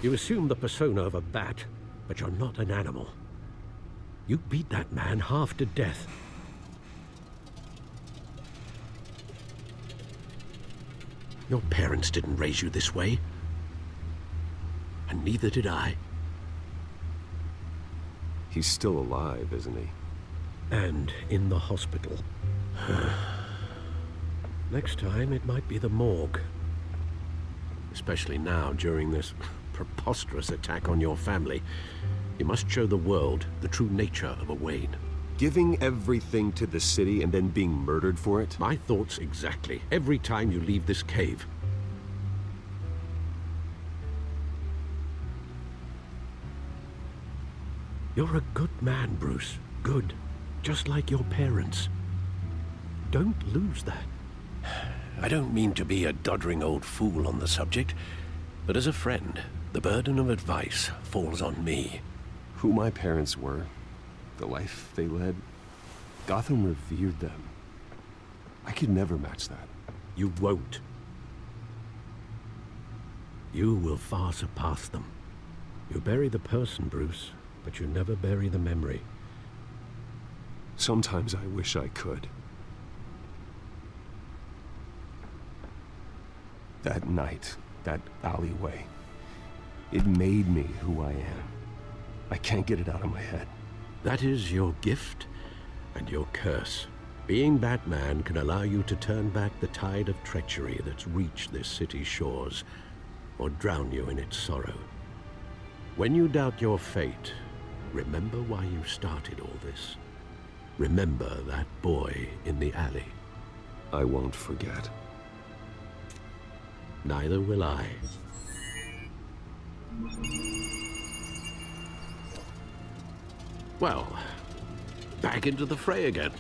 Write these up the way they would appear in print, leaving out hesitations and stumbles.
You assume the persona of a bat, but you're not an animal. You beat that man half to death. Your parents didn't raise you this way. And neither did I. He's still alive, isn't he? And in the hospital. Next time, it might be the morgue. Especially now, during this preposterous attack on your family. You must show the world the true nature of a Wayne. Giving everything to the city and then being murdered for it? My thoughts exactly. Every time you leave this cave. You're a good man, Bruce. Good. Just like your parents. Don't lose that. I don't mean to be a doddering old fool on the subject, but as a friend, the burden of advice falls on me. Who my parents were, the life they led, Gotham revered them. I could never match that. You won't. You will far surpass them. You bury the person, Bruce, but you never bury the memory. Sometimes I wish I could. That night, that alleyway, it made me who I am. I can't get it out of my head. That is your gift and your curse. Being Batman can allow you to turn back the tide of treachery that's reached this city's shores, or drown you in its sorrow. When you doubt your fate, remember why you started all this. Remember that boy in the alley. I won't forget. Neither will I. Well, back into the fray again.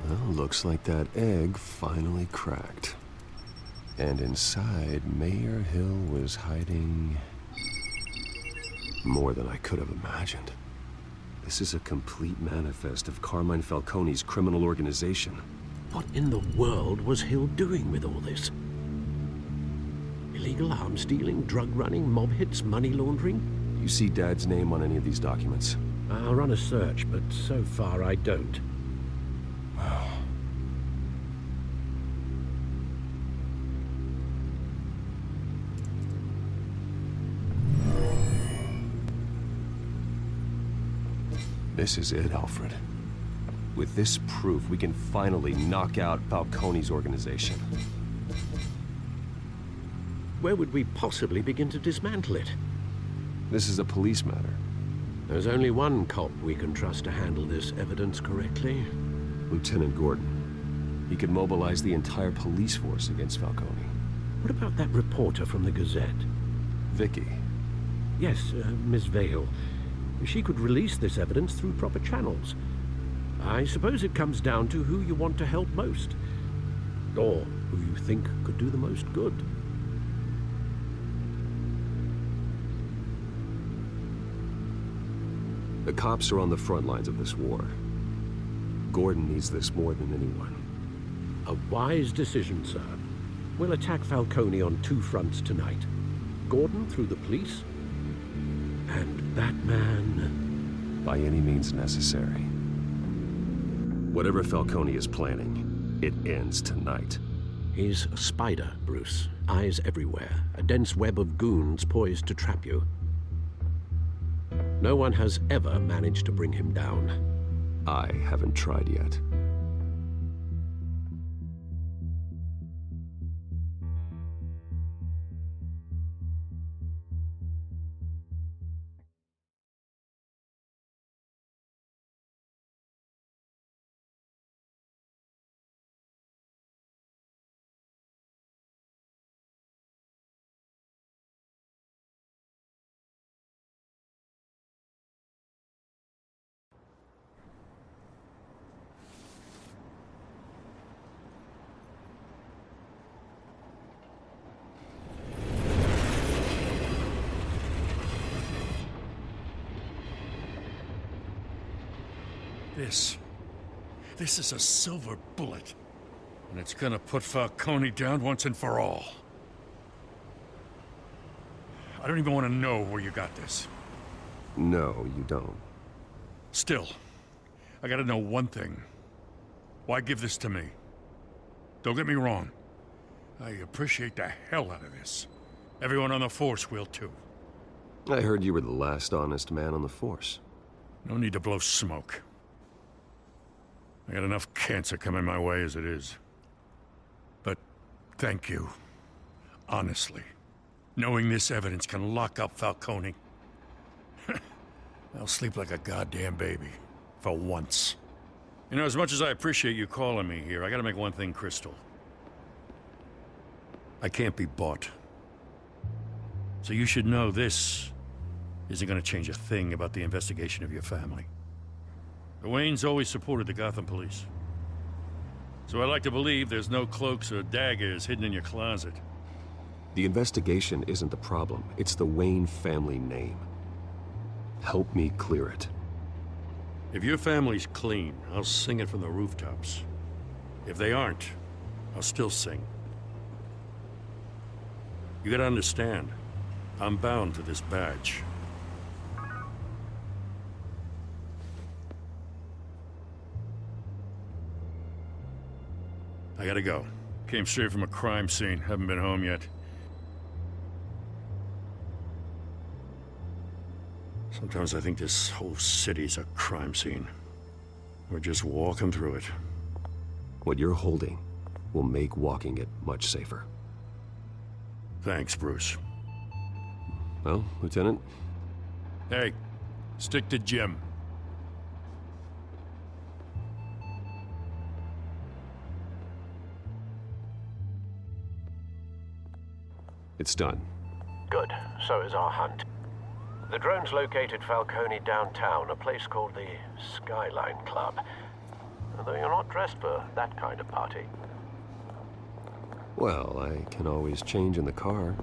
Well, looks like that egg finally cracked. And inside, Mayor Hill was hiding more than I could have imagined. This is a complete manifest of Carmine Falcone's criminal organization. What in the world was Hill doing with all this? Illegal arms dealing, drug running, mob hits, money laundering? You see Dad's name on any of these documents? I'll run a search, but so far I don't. This is it, Alfred. With this proof, we can finally knock out Falcone's organization. Where would we possibly begin to dismantle it? This is a police matter. There's only one cop we can trust to handle this evidence correctly. Lieutenant Gordon. He could mobilize the entire police force against Falcone. What about that reporter from the Gazette? Vicky. Yes, Miss Vale. She could release this evidence through proper channels. I suppose it comes down to who you want to help most, or who you think could do the most good. The cops are on the front lines of this war. Gordon needs this more than anyone. A wise decision, sir. We'll attack Falcone on two fronts tonight. Gordon through the police, and Batman... by any means necessary. Whatever Falcone is planning, it ends tonight. He's a spider, Bruce. Eyes everywhere. A dense web of goons poised to trap you. No one has ever managed to bring him down. I haven't tried yet. This is a silver bullet. And it's gonna put Falcone down once and for all. I don't even want to know where you got this. No, you don't. Still, I gotta know one thing. Why give this to me? Don't get me wrong. I appreciate the hell out of this. Everyone on the Force will too. I heard you were the last honest man on the Force. No need to blow smoke. I got enough cancer coming my way as it is. But thank you. Honestly. Knowing this evidence can lock up Falcone. I'll sleep like a goddamn baby. For once. You know, as much as I appreciate you calling me here, I gotta make one thing crystal. I can't be bought. So you should know this isn't gonna change a thing about the investigation of your family. The Waynes always supported the Gotham police. So I like to believe there's no cloaks or daggers hidden in your closet. The investigation isn't the problem. It's the Wayne family name. Help me clear it. If your family's clean, I'll sing it from the rooftops. If they aren't, I'll still sing. You gotta understand, I'm bound to this badge. I gotta go. Came straight from a crime scene. Haven't been home yet. Sometimes I think this whole city's a crime scene. We're just walking through it. What you're holding will make walking it much safer. Thanks, Bruce. Well, Lieutenant? Hey, stick to Jim. It's done. Good. So is our hunt. The drone's located Falcone downtown, a place called the Skyline Club. Although you're not dressed for that kind of party. Well, I can always change in the car.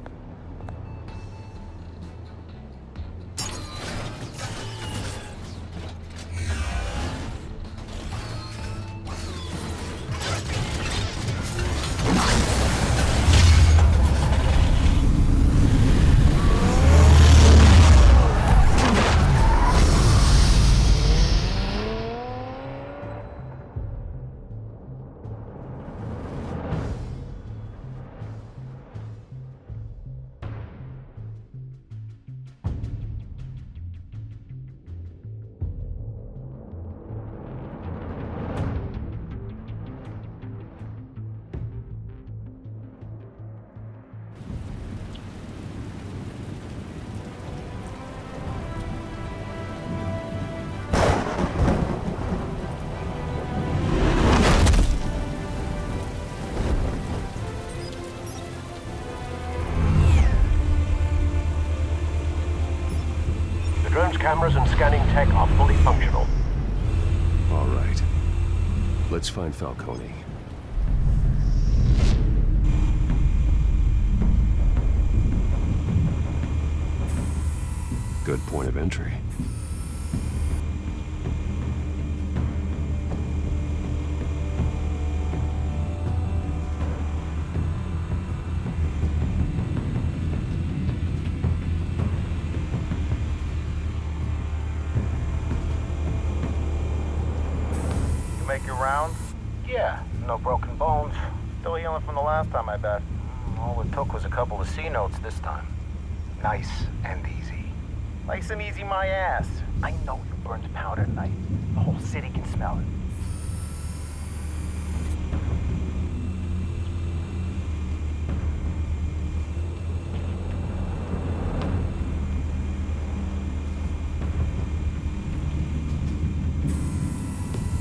Drone's cameras and scanning tech are fully functional. All right. Let's find Falcone. Good point of entry. Make your rounds? Yeah, no broken bones. Still healing from the last time, I bet. All it took was a couple of C notes this time. Nice and easy. Nice and easy my ass. I know you burned powder tonight. The whole city can smell it.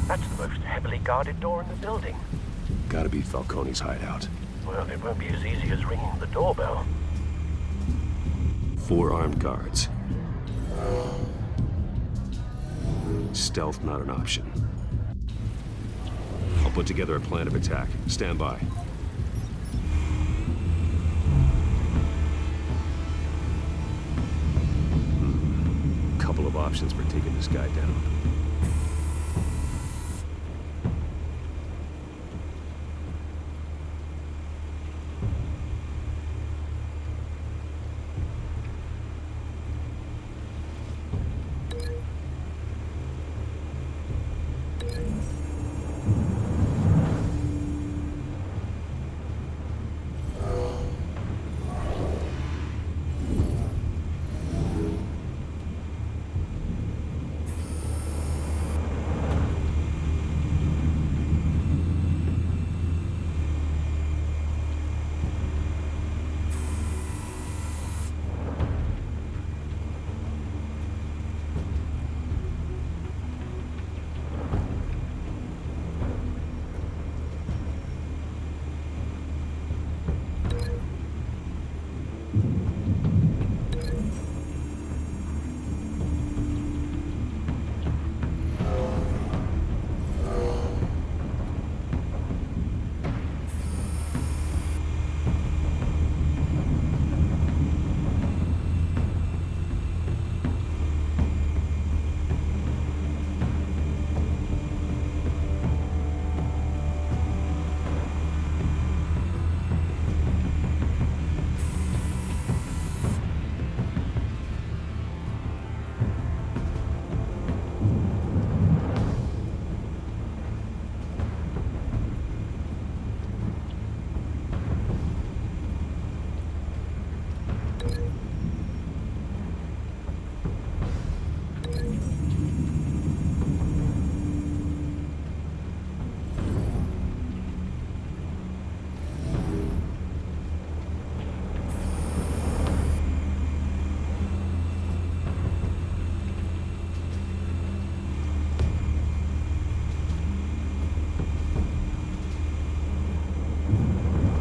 That's the most heavily guarded door in the building. Gotta be Falcone's hideout. Well, it won't be as easy as ringing the doorbell. 4 armed guards. Stealth not an option. I'll put together a plan of attack. Stand by. Couple of options for taking this guy down.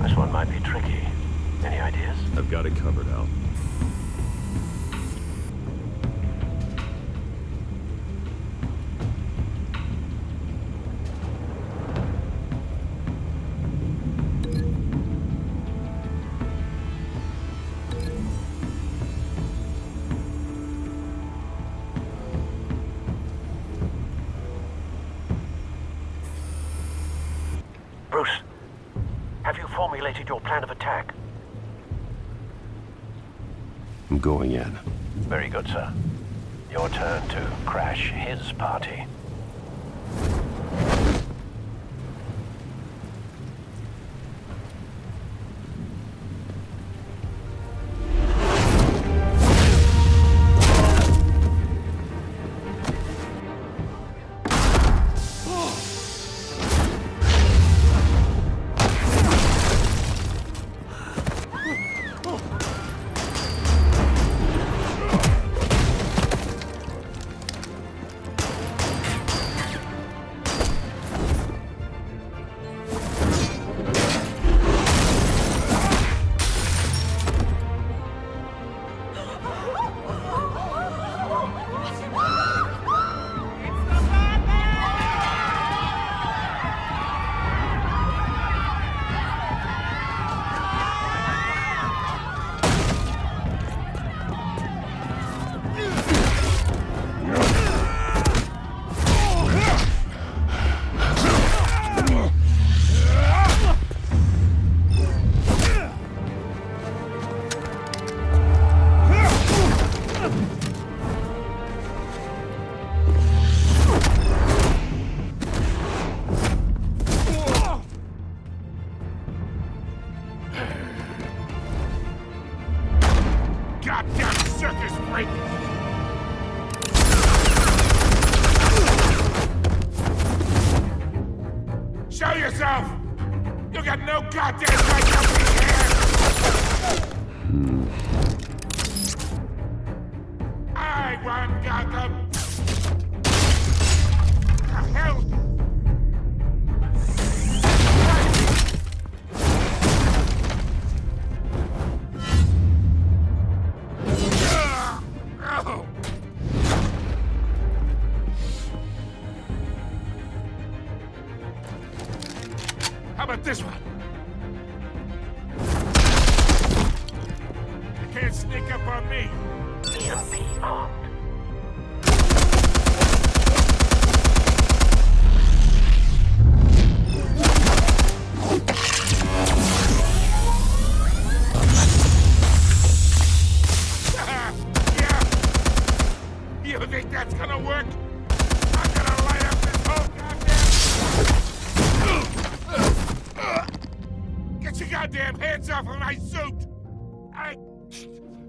This one might be tricky. Any ideas? I've got it covered, Al. Bruce, have you formulated your plan of attack? I'm going in. Very good, sir. Your turn to crash his party. yourself! You got no goddamn right up in here! I run Gotham! The hell? Oh. How about this one? You can't sneak up on me. EMP armed. Yeah. You think that's gonna work? I'm gonna light up this whole goddamn... Get your goddamn hands off of my suit!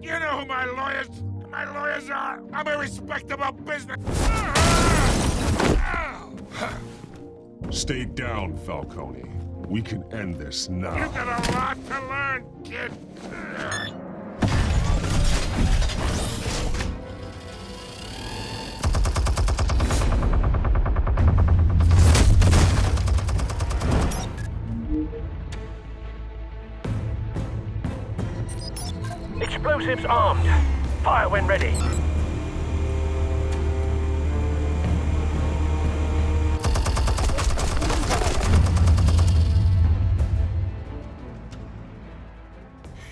You know who my lawyers are! I'm a respectable business... Stay down, Falcone. We can end this now. You got a lot to learn, kid! Explosives armed. Fire when ready.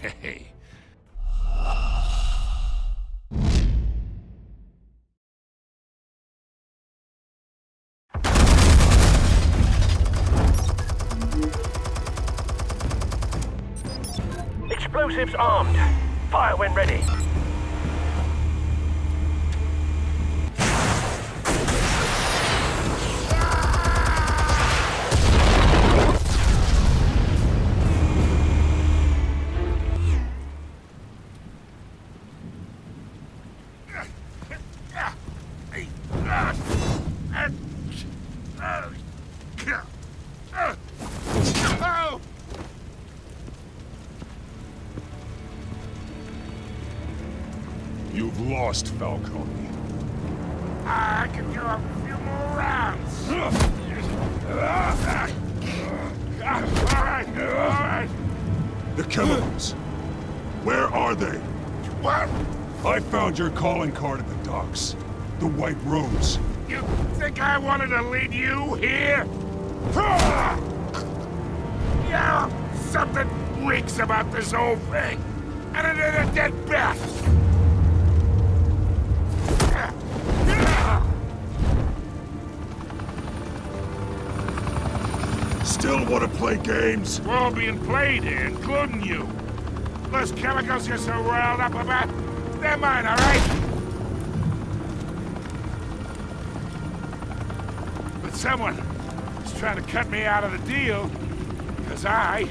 Hey. Explosives armed. Fire when ready. Oh! You've lost, Falcone. I can do a few more rounds. All right. The chemicals. Where are they? What? I found your calling card at the docks. The White Rose. You think I wanted to lead you here? Yeah, something reeks about this whole thing. And it is a dead bat. Still want to play games? We're all being played here, including you. Those chemicals you're so riled up about, they're mine, all right? But someone is trying to cut me out of the deal, because I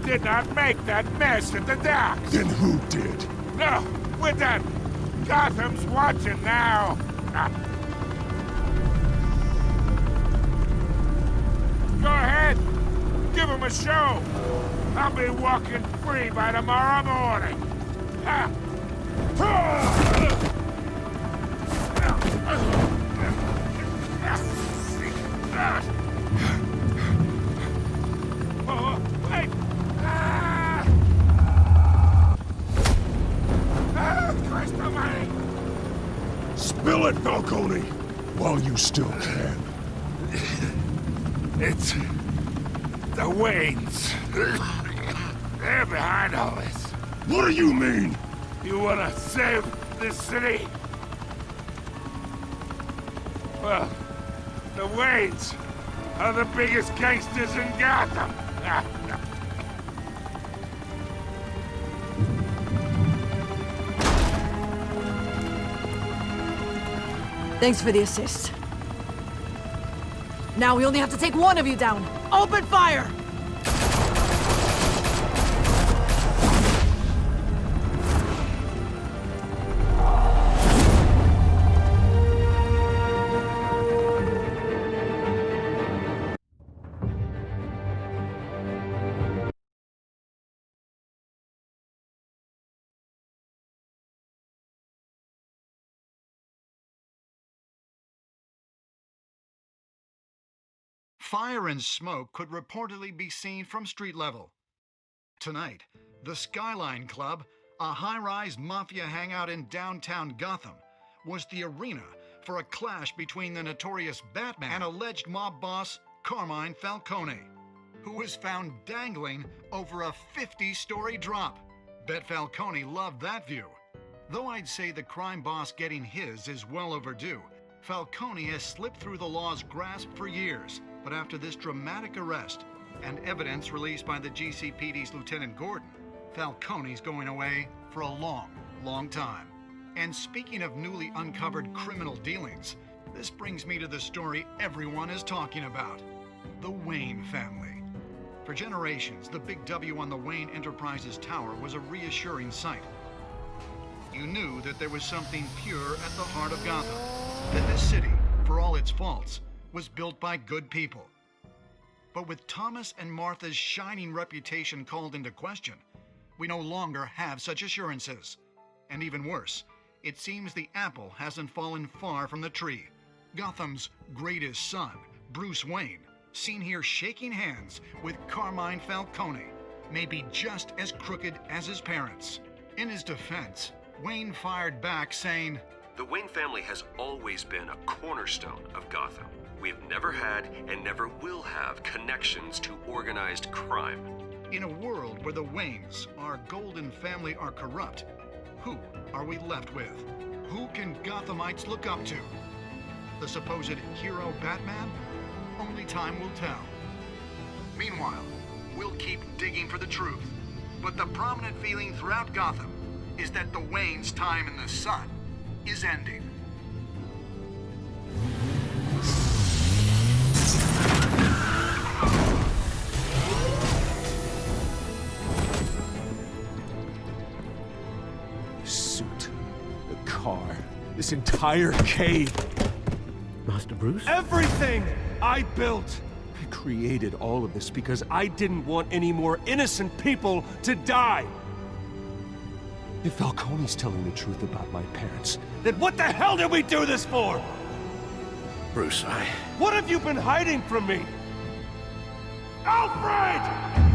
did not make that mess at the docks. Then who did? No, we're done. Gotham's watching now. Go ahead. Give him a show. I'll be walking free by tomorrow morning. Oh, wait. Christ almighty. Spill it, Falcone, while you still can. It's the Waynes. They're behind all this. What do you mean? You wanna save this city? Well, the Waynes are the biggest gangsters in Gotham. Thanks for the assist. Now we only have to take one of you down. Open fire! Fire and smoke could reportedly be seen from street level. Tonight, the Skyline Club, a high-rise mafia hangout in downtown Gotham, was the arena for a clash between the notorious Batman and alleged mob boss Carmine Falcone, who was found dangling over a 50-story drop. Bet Falcone loved that view. Though I'd say the crime boss getting his is well overdue, Falcone has slipped through the law's grasp for years. But after this dramatic arrest and evidence released by the GCPD's Lieutenant Gordon, Falcone's going away for a long, long time. And speaking of newly uncovered criminal dealings, this brings me to the story everyone is talking about: the Wayne family. For generations, the big W on the Wayne Enterprises tower was a reassuring sight. You knew that there was something pure at the heart of Gotham, that this city, for all its faults, was built by good people. But with Thomas and Martha's shining reputation called into question, we no longer have such assurances. And even worse, it seems the apple hasn't fallen far from the tree. Gotham's greatest son, Bruce Wayne, seen here shaking hands with Carmine Falcone, may be just as crooked as his parents. In his defense, Wayne fired back saying, "The Wayne family has always been a cornerstone of Gotham. We've never had and never will have connections to organized crime." In a world where the Waynes, our golden family, are corrupt, who are we left with? Who can Gothamites look up to? The supposed hero Batman? Only time will tell. Meanwhile, we'll keep digging for the truth. But the prominent feeling throughout Gotham is that the Waynes' time in the sun is ending. Suit, the car, this entire cave. Master Bruce? Everything I built! I created all of this because I didn't want any more innocent people to die! If Falcone's telling the truth about my parents, then what the hell did we do this for? Bruce, What have you been hiding from me? Alfred!